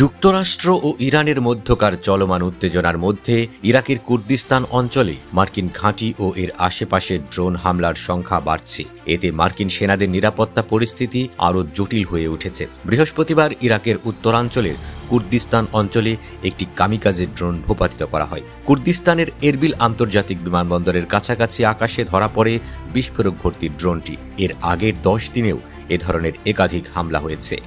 যুক্তরাষ্ট্র ও ইরানের মধ্যকার চলমান উত্তেজনার মধ্যে ইরাকের কুর্দিস্তান অঞ্চলে মার্কিন ঘাঁটি ও এর আশেপাশে ড্রোন হামলার সংখ্যা বাড়ছে। এতে মার্কিন সেনাদের নিরাপত্তা পরিস্থিতি আরও জটিল হয়ে উঠেছে। বৃহস্পতিবার ইরাকের উত্তরাঞ্চলের কুর্দিস্তান অঞ্চলে একটি কামিকাজে ড্রোন ভূপাতিত করা হয়। কুর্দিস্তানের এরবিল আন্তর্জাতিক বিমানবন্দরের কাছাকাছি আকাশে ধরা পড়ে বিস্ফোরক ভর্তি ড্রোনটি। এর আগের 10 দিনেও এ ধরনের একাধিক হামলা হয়েছে।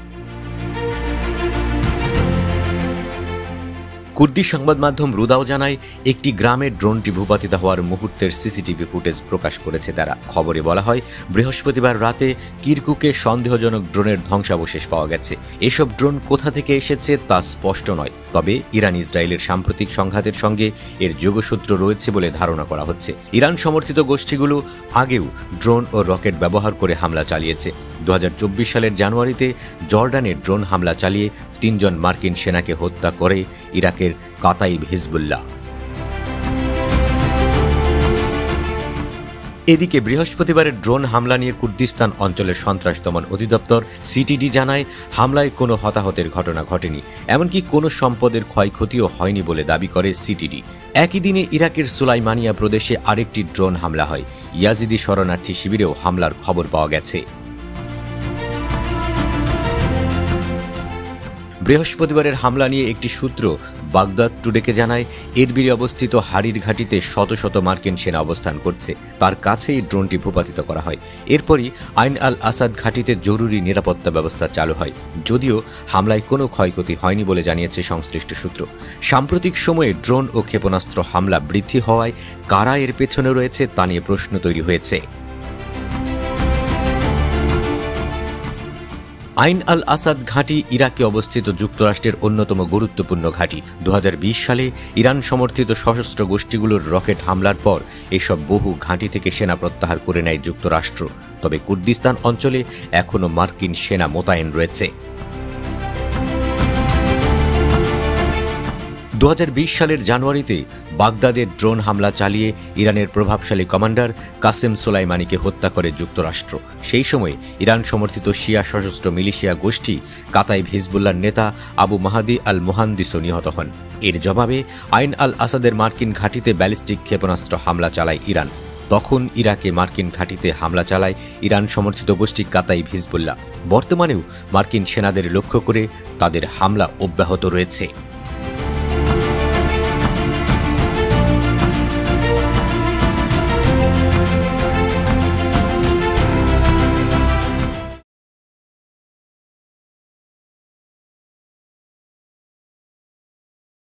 কুর্দি সংবাদ মাধ্যম রুদাও জানায়, একটি গ্রামে ড্রোনটি ভূপাতিত হওয়ার মুহূর্তের সিসিটিভি ফুটেজ প্রকাশ করেছে তারা। খবরে বলা হয়, বৃহস্পতিবার রাতে কিরকুকে সন্দেহজনক ড্রোনের ধ্বংসাবশেষ পাওয়া গেছে। এসব ড্রোন কোথা থেকে এসেছে তা স্পষ্ট নয়, তবে ইরান ইসরায়েলের সাম্প্রতিক সংঘাতের সঙ্গে এর যোগসূত্র রয়েছে বলে ধারণা করা হচ্ছে। ইরান সমর্থিত গোষ্ঠীগুলো আগেও ড্রোন ও রকেট ব্যবহার করে হামলা চালিয়েছে। 2024 সালের জানুয়ারিতে জর্ডানে ড্রোন হামলা চালিয়ে 3 জন মার্কিন সেনাকে হত্যা করে ইরাকের কাতাইব হিজবুল্লাহ। এদিকে বৃহস্পতিবারের ড্রোন হামলা নিয়ে কুর্দিস্তান অঞ্চলের সন্ত্রাস দমন অধিদপ্তর সিটিডি জানায়, হামলায় কোনো হতাহতের ঘটনা ঘটেনি, এমনকি কোনো সম্পদের ক্ষয়ক্ষতিও হয়নি বলে দাবি করে সিটিডি। একই দিনে ইরাকের সুলাইমানিয়া প্রদেশে আরেকটি ড্রোন হামলা হয়। ইয়াজিদি শরণার্থী শিবিরেও হামলার খবর পাওয়া গেছে। বৃহস্পতিবারের হামলা নিয়ে একটি সূত্র বাগদাদ টুডেকে জানায়, এরবিলে অবস্থিত হারির ঘাঁটিতে শত শত মার্কিন সেনা অবস্থান করছে। তার কাছেই ড্রোনটি ভূপাতিত করা হয়। এরপরই আইন আল আসাদ ঘাঁটিতে জরুরি নিরাপত্তা ব্যবস্থা চালু হয়, যদিও হামলায় কোনো ক্ষয়ক্ষতি হয়নি বলে জানিয়েছে সংশ্লিষ্ট সূত্র। সাম্প্রতিক সময়ে ড্রোন ও ক্ষেপণাস্ত্র হামলা বৃদ্ধি হওয়ায় কারা এর পেছনে রয়েছে তা নিয়ে প্রশ্ন তৈরি হয়েছে। আইন আল আসাদ ঘাঁটি ইরাকে অবস্থিত যুক্তরাষ্ট্রের অন্যতম গুরুত্বপূর্ণ ঘাঁটি। 2020 সালে ইরান সমর্থিত সশস্ত্র গোষ্ঠীগুলোর রকেট হামলার পর এসব বহু ঘাঁটি থেকে সেনা প্রত্যাহার করে নেয় যুক্তরাষ্ট্র। তবে কুর্দিস্তান অঞ্চলে এখনও মার্কিন সেনা মোতায়েন রয়েছে। 2020 সালের জানুয়ারিতে বাগদাদের ড্রোন হামলা চালিয়ে ইরানের প্রভাবশালী কমান্ডার কাসেম সোলাইমানিকে হত্যা করে যুক্তরাষ্ট্র। সেই সময় ইরান সমর্থিত শিয়া সশস্ত্র মিলিশিয়া গোষ্ঠী কাতাইব হিজবুল্লাহর নেতা আবু মাহাদি আল মুহান্দিসও নিহত হন। এর জবাবে আইন আল আসাদের মার্কিন ঘাঁটিতে ব্যালিস্টিক ক্ষেপণাস্ত্র হামলা চালায় ইরান। তখন ইরাকে মার্কিন ঘাঁটিতে হামলা চালায় ইরান সমর্থিত গোষ্ঠী কাতাইব হিজবুল্লাহ। বর্তমানেও মার্কিন সেনাদের লক্ষ্য করে তাদের হামলা অব্যাহত রয়েছে।